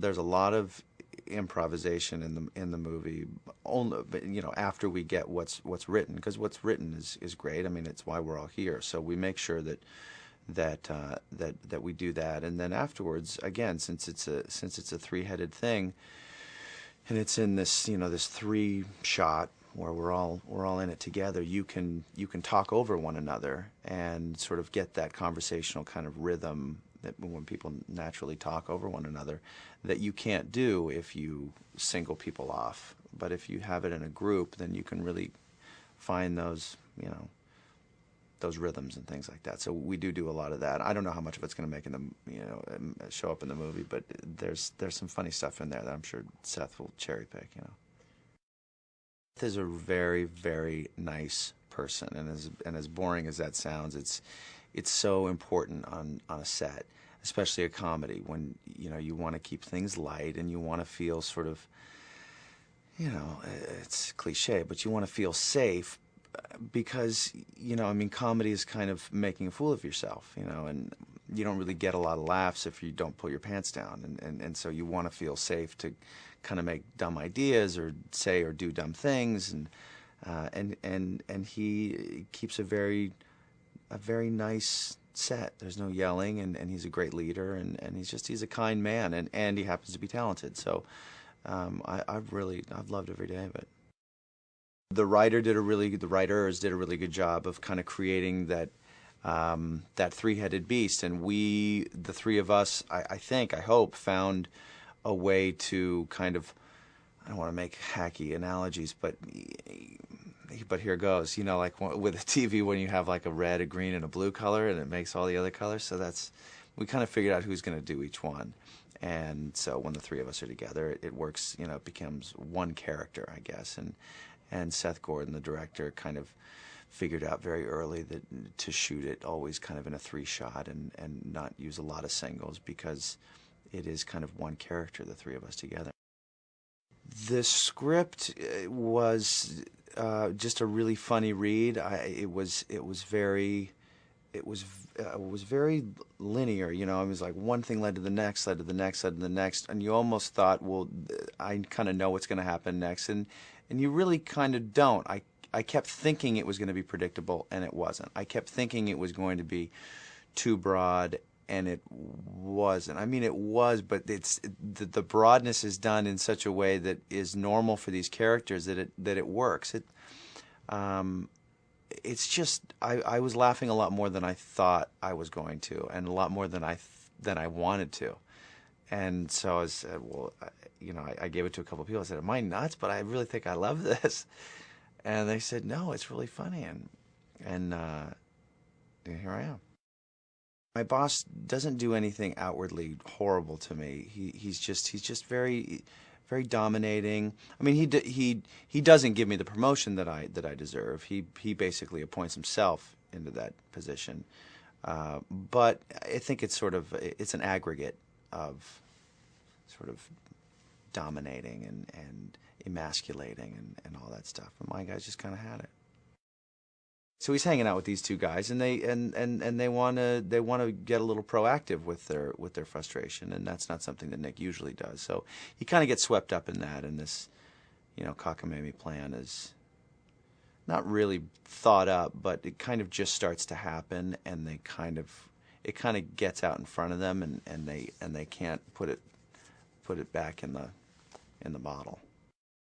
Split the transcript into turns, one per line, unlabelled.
there's a lot of improvisation in the movie, only, but, you know, after we get what's written, because what's written is great. I mean, it's why we're all here. So we make sure that we do that, and then afterwards, again, since it's a three-headed thing, and it's in this, you know, this three shot where we're all in it together. You can talk over one another and sort of get that conversational kind of rhythm that when people naturally talk over one another, that you can't do if you single people off. But if you have it in a group, then you can really find those, you know, those rhythms and things like that. So we do a lot of that. I don't know how much of it's going to make in the, you know, show up in the movie, but there's some funny stuff in there that I'm sure Seth will cherry pick. You know, Seth is a very, very nice person, and as boring as that sounds, it's so important on a set, especially a comedy, when, you know, you want to keep things light and you want to feel sort of, you know, it's cliche, but you want to feel safe, because, you know, I mean, comedy is kind of making a fool of yourself, you know, and you don't really get a lot of laughs if you don't pull your pants down, and so you want to feel safe to kind of make dumb ideas or say or do dumb things, and he keeps a very nice set. There's no yelling, and he's a great leader, and he's a kind man, and he happens to be talented. So I've loved every day of it. The writers did a really good job of kind of creating that three-headed beast, and the three of us, I hope, found a way to kind of, I don't want to make hacky analogies, but here goes. You know, like with a TV, when you have like a red, a green, and a blue color, and it makes all the other colors. So we kind of figured out who's going to do each one. And so when the three of us are together, it works, you know, it becomes one character, I guess. And Seth Gordon, the director, kind of figured out very early that to shoot it always kind of in a three-shot and not use a lot of singles, because it is kind of one character, the three of us together. The script was just a really funny read. It was very linear. You know, it was like one thing led to the next, led to the next, led to the next, and you almost thought, well, I kind of know what's going to happen next, and you really kind of don't. I kept thinking it was going to be predictable, and it wasn't. I kept thinking it was going to be too broad, and it wasn't. I mean, it was, but the broadness is done in such a way that is normal for these characters that it works. It's just I was laughing a lot more than I thought I was going to, and a lot more than I wanted to. And so I said, well, you know, I gave it to a couple of people. I said, am I nuts? But I really think I love this. And they said, no, it's really funny. And here I am. My boss doesn't do anything outwardly horrible to me. He's just very, very dominating. I mean, he doesn't give me the promotion that I deserve. He basically appoints himself into that position. But I think it's an aggregate of sort of dominating and emasculating and all that stuff. And my guys just kind of had it. So he's hanging out with these two guys, and they want to get a little proactive with their frustration, and that's not something that Nick usually does. So he kind of gets swept up in that, and this, you know, cockamamie plan is not really thought up, but it kind of just starts to happen, and it kind of gets out in front of them, and they can't put it back in the bottle.